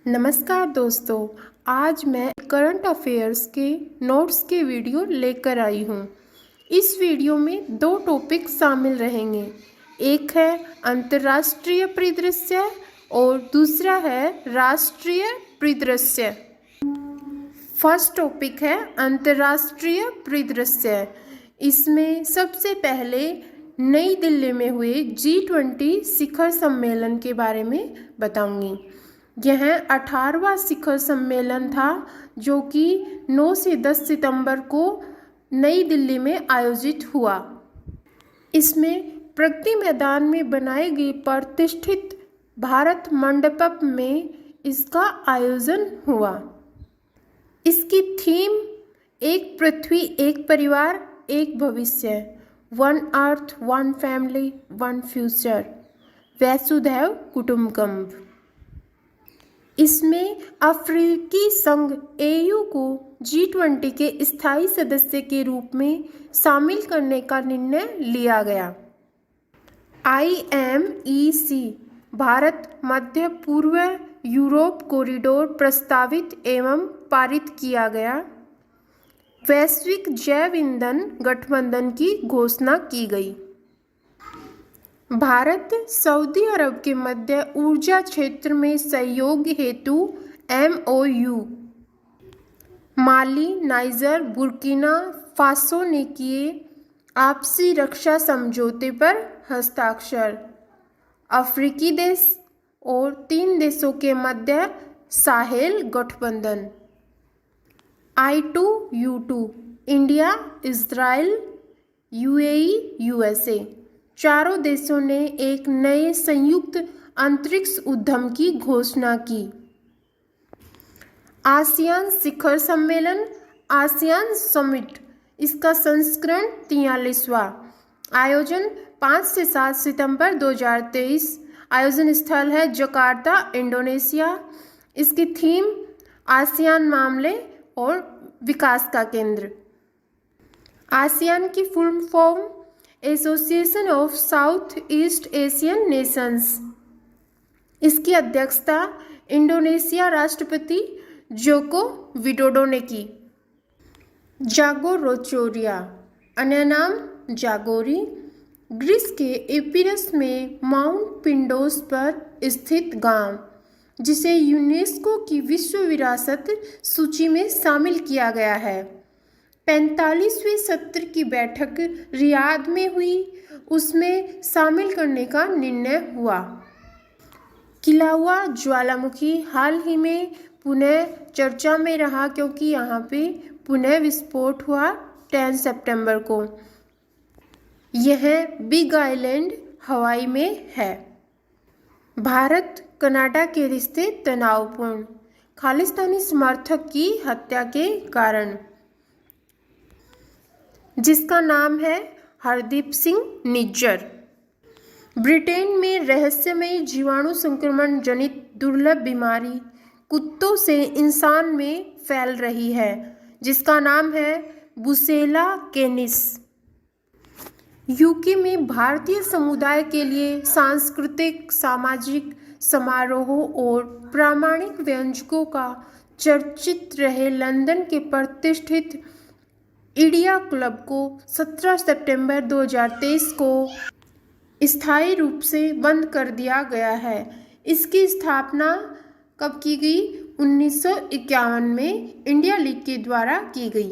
नमस्कार दोस्तों, आज मैं करंट अफेयर्स के नोट्स के वीडियो लेकर आई हूँ। इस वीडियो में दो टॉपिक शामिल रहेंगे। एक है अंतर्राष्ट्रीय परिदृश्य और दूसरा है राष्ट्रीय परिदृश्य। फर्स्ट टॉपिक है अंतर्राष्ट्रीय परिदृश्य। इसमें सबसे पहले नई दिल्ली में हुए G20 शिखर सम्मेलन के बारे में बताऊंगी। यह 18वां शिखर सम्मेलन था जो कि 9 से 10 सितंबर को नई दिल्ली में आयोजित हुआ। इसमें प्रगति मैदान में बनाए गए प्रतिष्ठित भारत मंडपम में इसका आयोजन हुआ। इसकी थीम एक पृथ्वी एक परिवार एक भविष्य, one earth one family one future, वसुधैव कुटुंबकम। इसमें अफ्रीकी संघ AU को G20 के स्थायी सदस्य के रूप में शामिल करने का निर्णय लिया गया। IMEC भारत मध्य पूर्व यूरोप कॉरिडोर प्रस्तावित एवं पारित किया गया। वैश्विक जैव ईंधन गठबंधन की घोषणा की गई। भारत सऊदी अरब के मध्य ऊर्जा क्षेत्र में सहयोग हेतु MOU। माली, नाइजर, बुर्किना फासो ने किए आपसी रक्षा समझौते पर हस्ताक्षर। अफ्रीकी देश और 3 देशों के मध्य साहेल गठबंधन। I2U2 India, Israel, UAE, USA चारों देशों ने एक नए संयुक्त अंतरिक्ष उद्यम की घोषणा की। आसियान शिखर सम्मेलन, आसियान समिट, इसका संस्करण 43वां। आयोजन 5 से 7 सितंबर 2023। आयोजन स्थल है जकार्ता, इंडोनेशिया। इसकी थीम आसियान मामले और विकास का केंद्र। आसियान की full form association of south east Asian Nations. इसकी अध्यक्षता इंडोनेशिया राष्ट्रपति जोको विडोडो ने की। जागोरोचोरिया, अन्य नाम जागोरी, ग्रीस के एपिरस में माउंट पिंडोस पर स्थित गांव, जिसे यूनेस्को की विश्व विरासत सूची में शामिल किया गया है। 45वें सत्र की बैठक रियाद में हुई, उसमें शामिल करने का निर्णय हुआ। किलाउआ ज्वालामुखी हाल ही में पुनः चर्चा में रहा क्योंकि यहाँ पे पुनः विस्फोट हुआ 10 सितंबर को। यह बिग आइलैंड हवाई में है। भारत कनाडा के रिश्ते तनावपूर्ण, खालिस्तानी समर्थक की हत्या के कारण, जिसका नाम है हरदीप सिंह निज्जर। ब्रिटेन में रहस्यमयी जीवाणु संक्रमण जनित दुर्लभ बीमारी कुत्तों से इंसान में फैल रही है, जिसका नाम है बुसेला कैनिस। यूके में भारतीय समुदाय के लिए सांस्कृतिक सामाजिक समारोहों और प्रामाणिक व्यंजकों का चर्चित रहे लंदन के प्रतिष्ठित इंडिया क्लब को 17 सितंबर 2023 को स्थायी रूप से बंद कर दिया गया है। इसकी स्थापना कब की गई? 1951 में इंडिया लीग के द्वारा की गई।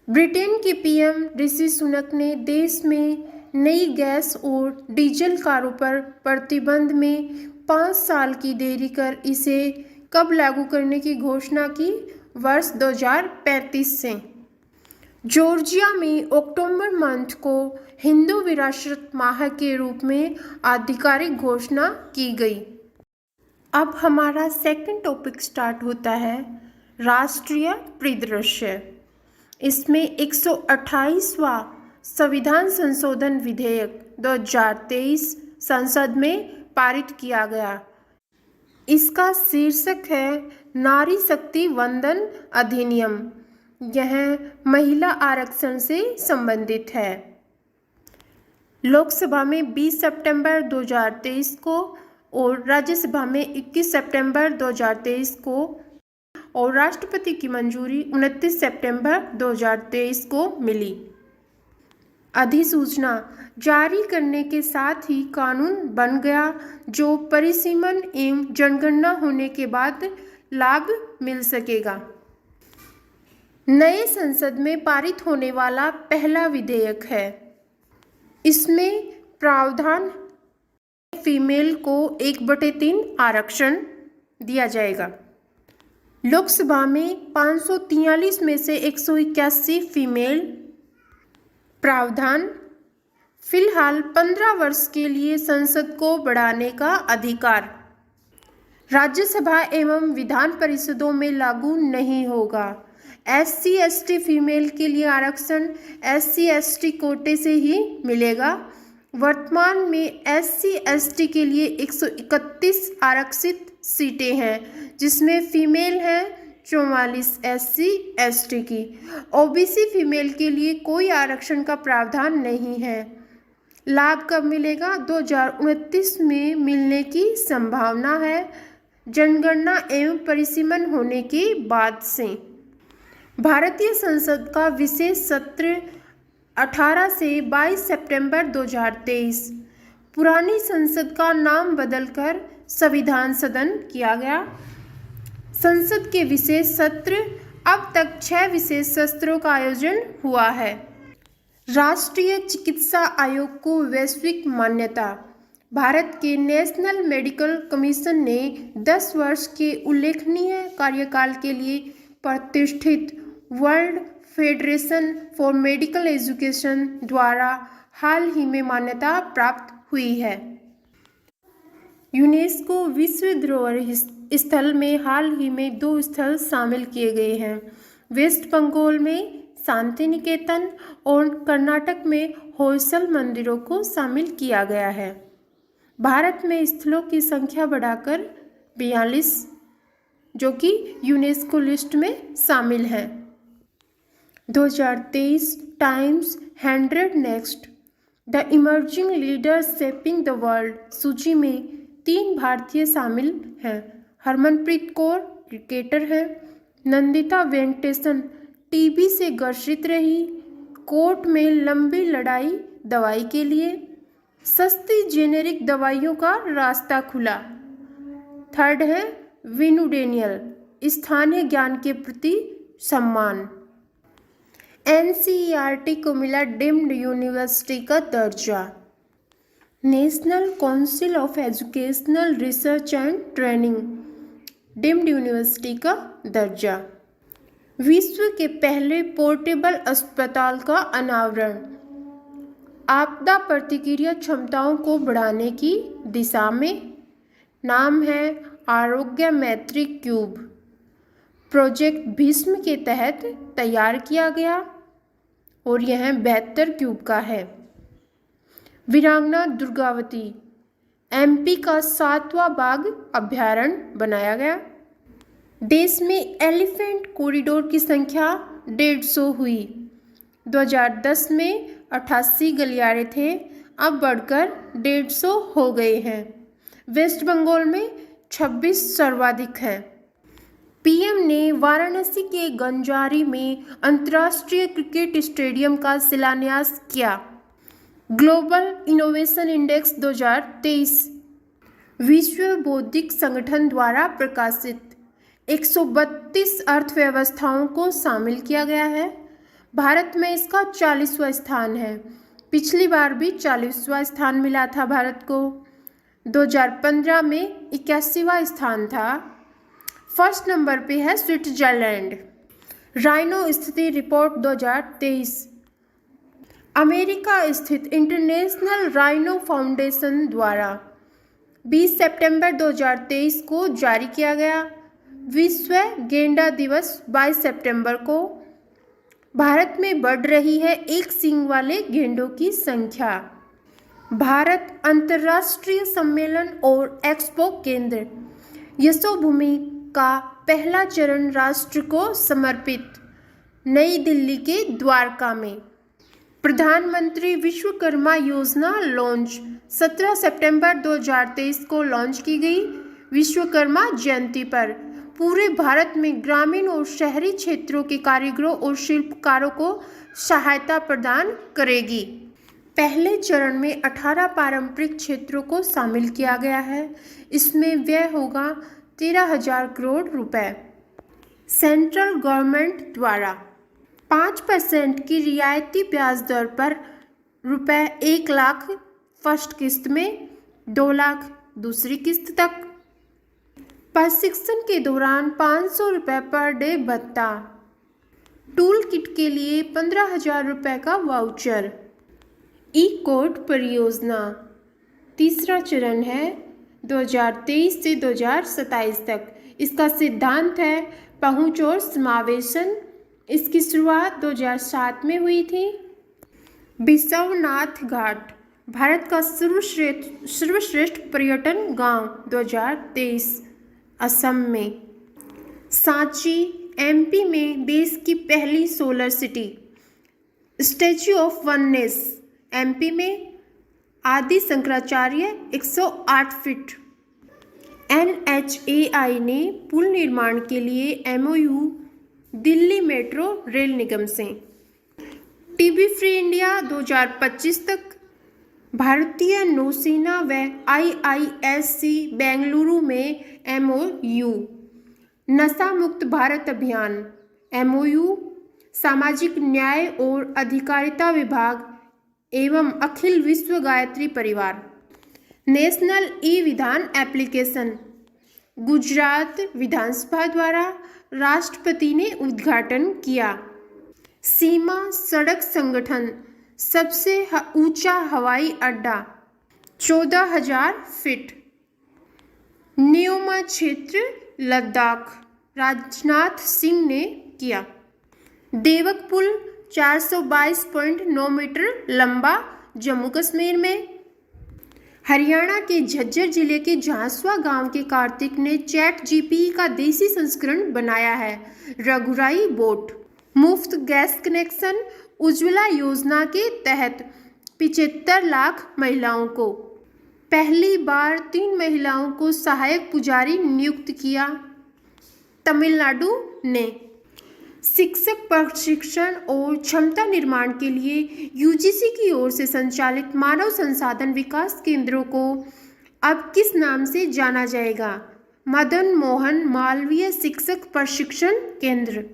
ब्रिटेन के PM ऋषि सुनक ने देश में नई गैस और डीजल कारों पर प्रतिबंध में 5 साल की देरी कर इसे कब लागू करने की घोषणा की? वर्ष 2035 से। जॉर्जिया में अक्टूबर मंथ को हिंदू विरासत माह के रूप में आधिकारिक घोषणा की गई। अब हमारा सेकंड टॉपिक स्टार्ट होता है राष्ट्रीय परिदृश्य। इसमें 128वां संविधान संशोधन विधेयक 2023 संसद में पारित किया गया। इसका शीर्षक है नारी शक्ति वंदन अधिनियम। यह महिला आरक्षण से संबंधित है। लोकसभा में 20 सितंबर 2023 को और राज्यसभा में 21 सितंबर 2023 को और राष्ट्रपति की मंजूरी 29 सितंबर 2023 को मिली। अधिसूचना जारी करने के साथ ही कानून बन गया, जो परिसीमन एवं जनगणना होने के बाद लाभ मिल सकेगा। नए संसद में पारित होने वाला पहला विधेयक है। इसमें प्रावधान फीमेल को 1/3 आरक्षण दिया जाएगा। लोकसभा में 543 में से 181 फीमेल। प्रावधान फिलहाल 15 वर्ष के लिए संसद को बढ़ाने का अधिकार राज्यसभा एवं विधान परिषदों में लागू नहीं होगा। SC/ST फीमेल के लिए आरक्षण SC/ST कोटे से ही मिलेगा। वर्तमान में SC/ST के लिए 131 आरक्षित सीटें हैं, जिसमें फीमेल हैं 44 SC/ST की। OBC फीमेल के लिए कोई आरक्षण का प्रावधान नहीं है। लाभ कब मिलेगा? 2029 में मिलने की संभावना है, जनगणना एवं परिसीमन होने के बाद से। भारतीय संसद का विशेष सत्र 18 से 22 सितंबर 2023। पुरानी संसद का नाम बदलकर संविधान सदन किया गया। संसद के विशेष सत्र अब तक 6 विशेष सत्रों का आयोजन हुआ है। राष्ट्रीय चिकित्सा आयोग को वैश्विक मान्यता। भारत के नेशनल मेडिकल कमीशन ने 10 वर्ष के उल्लेखनीय कार्यकाल के लिए प्रतिष्ठित world federation for medical education द्वारा हाल ही में मान्यता प्राप्त हुई है। यूनेस्को विश्व धरोहर स्थल में हाल ही में 2 स्थल शामिल किए गए हैं। वेस्ट बंगाल में शांति निकेतन और कर्नाटक में होयसल मंदिरों को शामिल किया गया है। भारत में स्थलों की संख्या बढ़ाकर 42, जो कि यूनेस्को लिस्ट में शामिल हैं। 2023 times 100 next the emerging leaders shaping the world सूची में 3 भारतीय शामिल हैं। हरमनप्रीत कौर क्रिकेटर हैं। नंदिता वेंकटेशन टीबी से ग्रसित रही, कोर्ट में लंबी लड़ाई दवाई के लिए। सस्ती जेनेरिक दवाइयों का रास्ता खुला। थर्ड है विनू डेनियल, स्थानीय ज्ञान के प्रति सम्मान। NCERT को मिला डीम्ड यूनिवर्सिटी का दर्जा। National council of educational research and training deemed university का दर्जा। विश्व के पहले पोर्टेबल अस्पताल का अनावरण। आपदा प्रतिक्रिया क्षमताओं को बढ़ाने की दिशा में। नाम है आरोग्य मैत्री क्यूब। प्रोजेक्ट भीष्म के तहत तैयार किया गया और यह 72 क्यूब का है। वीरांगना दुर्गावती MP का 7वां बाघ अभ्यारण्य बनाया गया। देश में एलिफेंट कॉरिडोर की संख्या 150 हुई। 2010 में 88 गलियारे थे, अब बढ़कर 150 हो गए हैं। वेस्ट बंगाल में 26 सर्वाधिक हैं। PM ने वाराणसी के गंजारी में अंतर्राष्ट्रीय क्रिकेट स्टेडियम का शिलान्यास किया। ग्लोबल इनोवेशन इंडेक्स 2023 विश्व बौद्धिक संगठन द्वारा प्रकाशित 132 अर्थव्यवस्थाओं को शामिल किया गया है। भारत में इसका 40वां स्थान है। पिछली बार भी 40वां स्थान मिला था भारत को। 2015 में 81वां स्थान था। फर्स्ट नंबर पे है स्विट्जरलैंड। राइनो स्थिति रिपोर्ट 2023 अमेरिका स्थित इंटरनेशनल राइनो फाउंडेशन द्वारा 20 सितंबर 2023 को जारी किया गया। विश्व गेंडा दिवस 22 सितंबर को। भारत में बढ़ रही है एक सींग वाले गेंडों की संख्या। भारत अंतर्राष्ट्रीय सम्मेलन और एक्सपो केंद्र यशोभूमि का पहला चरण राष्ट्र को समर्पित। नई दिल्ली के द्वारका में। प्रधानमंत्री विश्वकर्मा योजना लॉन्च। 17 सितंबर 2023 को लॉन्च की गई विश्वकर्मा जयंती पर पूरे भारत में ग्रामीण और शहरी क्षेत्रों के कारीगरों और शिल्पकारों को सहायता प्रदान करेगी। पहले चरण में 18 पारंपरिक क्षेत्रों को शामिल किया गया है। इसमें व्यय होगा 13,000 करोड़ रुपए। सेंट्रल गवर्नमेंट द्वारा 5% की रियायती ब्याज दर पर रुपए 1 लाख फर्स्ट किस्त में, 2 लाख दूसरी किस्त तक। प्रशिक्षण के दौरान 500 रुपये पर डे भत्ता। टूल किट के लिए 15,000 रुपये का वाउचर। ई कोड परियोजना तीसरा चरण है 2023 से 2027 तक। इसका सिद्धांत है पहुंच और समावेशन। इसकी शुरुआत 2007 में हुई थी। विश्वनाथ घाट भारत का सर्वश्रेष्ठ पर्यटन गांव 2023 असम में। सांची एमपी में देश की पहली solar city. Statue of oneness MP में। आदि शंकराचार्य 108 फीट। NHAI ने पुल निर्माण के लिए MOU दिल्ली मेट्रो रेल निगम से। टीबी फ्री इंडिया 2025 तक। भारतीय नौसेना व IISc बेंगलुरु में MOU। नशा मुक्त भारत अभियान MOU। सामाजिक न्याय और अधिकारिता विभाग एवं अखिल विश्व गायत्री परिवार। नेशनल ई विधान एप्लीकेशन गुजरात विधानसभा द्वारा राष्ट्रपति ने उद्घाटन किया। सीमा सड़क संगठन सबसे ऊंचा हवाई अड्डा 14,000 फीट। न्योमा क्षेत्र लद्दाख राजनाथ सिंह ने किया। देवक पुल 422.9 मीटर लंबा जम्मू कश्मीर में। हरियाणा के झज्जर जिले के झांसवा गांव के कार्तिक ने ChatGPT का देसी संस्करण बनाया है। रघुराई बोट। मुफ्त गैस कनेक्शन उज्ज्वला योजना के तहत 75 लाख महिलाओं को। पहली बार 3 महिलाओं को सहायक पुजारी नियुक्त किया तमिलनाडु ने। शिक्षक प्रशिक्षण और क्षमता निर्माण के लिए UGC की ओर से संचालित मानव संसाधन विकास केंद्रों को अब किस नाम से जाना जाएगा? मदन मोहन मालवीय शिक्षक प्रशिक्षण केंद्र।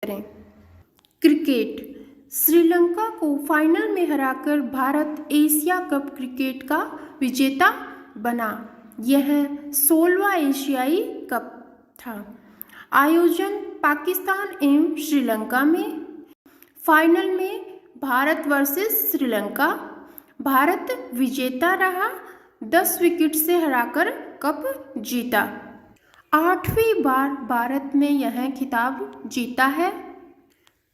करें। क्रिकेट। श्रीलंका को फाइनल में हराकर भारत एशिया कप क्रिकेट का विजेता बना। यह 16वां एशियाई कप था। आयोजन पाकिस्तान एवं श्रीलंका में। फाइनल में भारत वर्सेस श्रीलंका। भारत विजेता रहा, 10 विकेट से हराकर कप जीता। 8वीं बार भारत ने यह खिताब जीता है।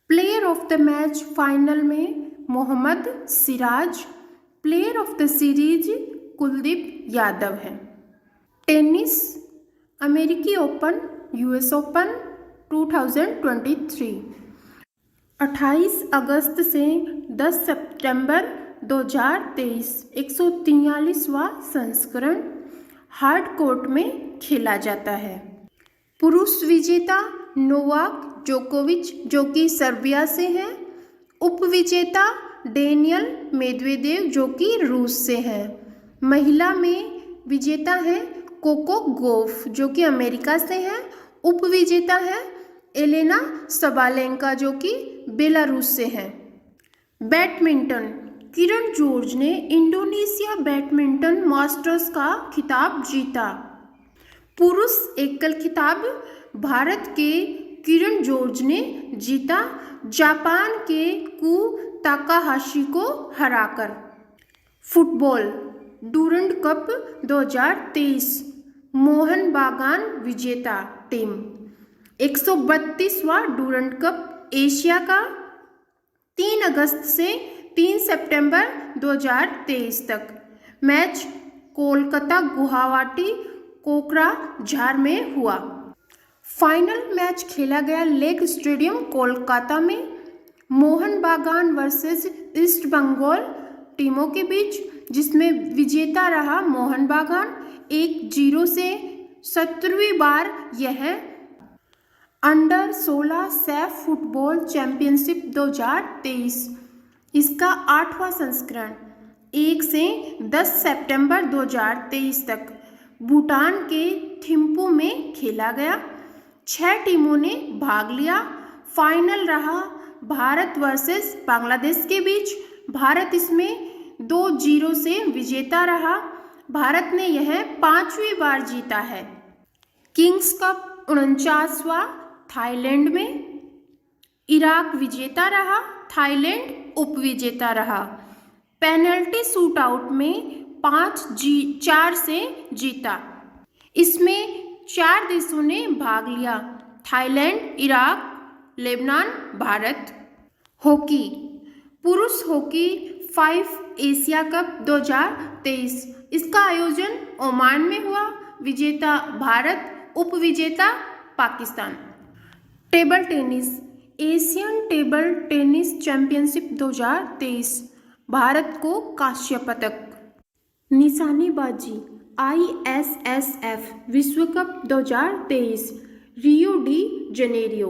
Player of the match final में Mohammed Siraj. Player of the series Kuldeep Yadav है। टेनिस। अमेरिकी ओपन, यूएस ओपन 2023। 28 अगस्त से 10 सितंबर 2023 143वां संस्करण हार्ड कोर्ट में खेला जाता है। पुरुष विजेता नोवाक जोकोविच जो कि सर्बिया से हैं। उपविजेता डेनियल मेदवेदेव जो कि रूस से हैं। महिला में विजेता हैं कोको गोफ जो कि अमेरिका से हैं। उपविजेता है एलेना सबालेंका जो कि बेलारूस से हैं। बैडमिंटन। किरण जॉर्ज ने इंडोनेशिया बैडमिंटन मास्टर्स का खिताब जीता। पुरुष एकल खिताब भारत के किरण जॉर्ज ने जीता, जापान के कू ताकाहाशी को हराकर। फुटबॉल। डूरंड कप 2023 मोहन बागान विजेता टीम। 132वां डूरंड कप एशिया का 3 अगस्त से 3 सितंबर 2023 तक। मैच कोलकाता गुवाहाटी कोकराझार में हुआ। फाइनल मैच खेला गया लेक स्टेडियम कोलकाता में मोहन बागान वर्सेस ईस्ट बंगाल टीमों के बीच, जिसमें विजेता रहा मोहन बागान 1-0 से। 17वीं बार यह अंडर 16 सैफ फुटबॉल चैंपियनशिप 2023 इसका 8वां संस्करण 1 से 10 सितंबर 2023 तक भूटान के थिम्पू में खेला गया। 6 टीमों ने भाग लिया। फाइनल रहा भारत वर्सेस बांग्लादेश के बीच। भारत इसमें 2-0 से विजेता रहा। भारत ने यह 5वीं बार जीता है। किंग्स कप 49वां थाईलैंड में। इराक विजेता रहा, थाईलैंड उपविजेता रहा। पेनल्टी शूट आउट में 5-4 से जीता। इसमें 4 देशों ने भाग लिया, Thailand, Iraq, Lebanon, Bharat. Hockey. पुरुष हॉकी 5 एशिया कप 2023 इसका आयोजन ओमान में हुआ। विजेता भारत, उपविजेता Pakistan. Table tennis. Asian table tennis championship 2023 Bharat को कांस्य पदक। निशानेबाजी ISSF विश्व कप 2023 रियो डी जनेरियो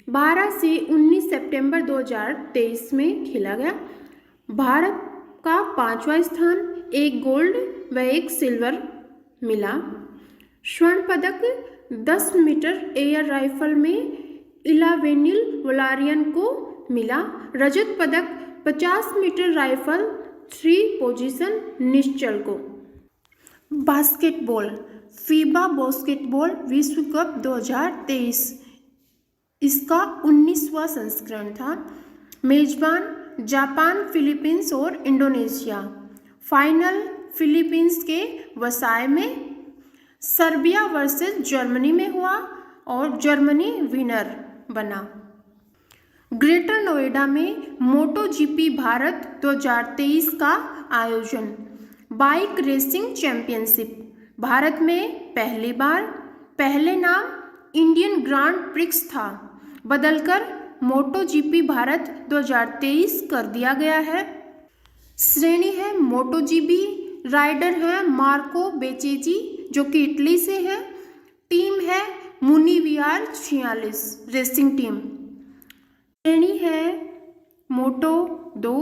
12 से 19 सितंबर 2023 में खेला गया। भारत का 5वां स्थान, 1 गोल्ड व 1 सिल्वर मिला। स्वर्ण पदक 10 मीटर एयर राइफल में इलावेनिल वलारियन को मिला। रजत पदक 50 मीटर राइफल 3 पोजीशन निश्चल को। बास्केटबॉल। फीबा बास्केटबॉल विश्व कप 2023 इसका 19वां संस्करण था। मेजबान जापान, फिलीपींस और इंडोनेशिया। फाइनल फिलीपींस के वसाई में। सर्बिया वर्सेस जर्मनी में हुआ और जर्मनी विनर बना। ग्रेटर नोएडा में मोटो जीपी भारत 2023 का आयोजन। बाइक रेसिंग चैंपियनशिप भारत में पहली बार। पहले नाम इंडियन ग्रांड प्रिक्स था, बदलकर मोटो जीपी भारत 2023 कर दिया गया है। श्रेणी है मोटो जीपी। राइडर है मार्को बेचेजी जो कि इटली से है। टीम है मुनी VR 46 रेसिंग टीम। श्रेणी है मोटो 2।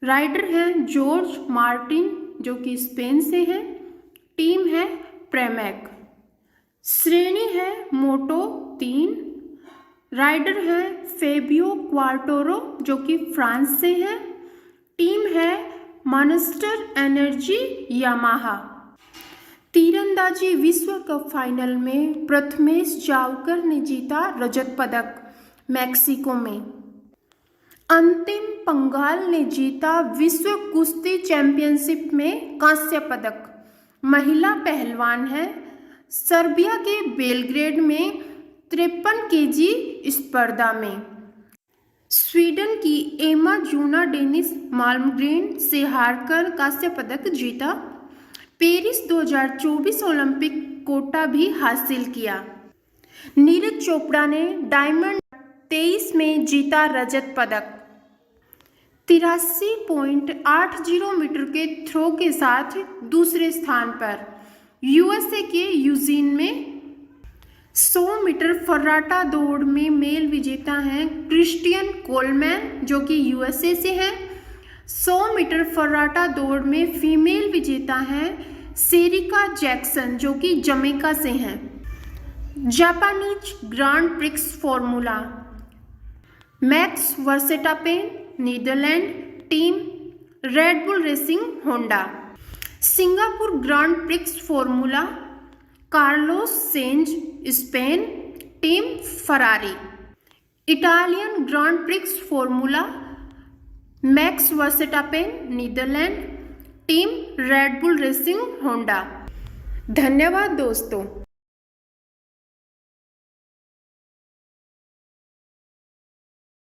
राइडर है जॉर्ज मार्टिन जो कि स्पेन से है। टीम है प्रेमैक। श्रेणी है मोटो 3। राइडर है फेबियो क्वार्टोरो जो कि फ्रांस से है। टीम है मॉन्स्टर एनर्जी यामाहा। तीरंदाजी विश्व कप फाइनल में प्रथमेश जावकर ने जीता रजत पदक मैक्सिको में। अंतिम पंघाल ने जीता विश्व कुश्ती चैंपियनशिप में कांस्य पदक। महिला पहलवान है सर्बिया के बेलग्रेड में 53 केजी स्पर्धा में। स्वीडन की एमा जूना डेनिस माल्मग्रेन से हारकर कांस्य पदक जीता। पेरिस 2024 ओलंपिक कोटा भी हासिल किया। नीरज चोपड़ा ने डायमंड 23 में जीता रजत पदक। 83.80 मीटर के थ्रो के साथ दूसरे स्थान पर। यूएसए के यूजीन में 100 मीटर फर्राटा दौड़ में मेल विजेता हैं क्रिस्टियन कोलमैन जो कि यूएसए से हैं। 100 मीटर फर्राटा दौड़ में फीमेल विजेता हैं सेरिका जैक्सन जो कि जमैका से हैं। Japanese Grand Prix Formula Max Verstappen Netherlands team Red Bull Racing Honda. Singapore Grand Prix Formula Carlos Sainz Spain team Ferrari. Italian Grand Prix Formula Max Verstappen Netherlands team Red Bull Racing Honda. धन्यवाद दोस्तों।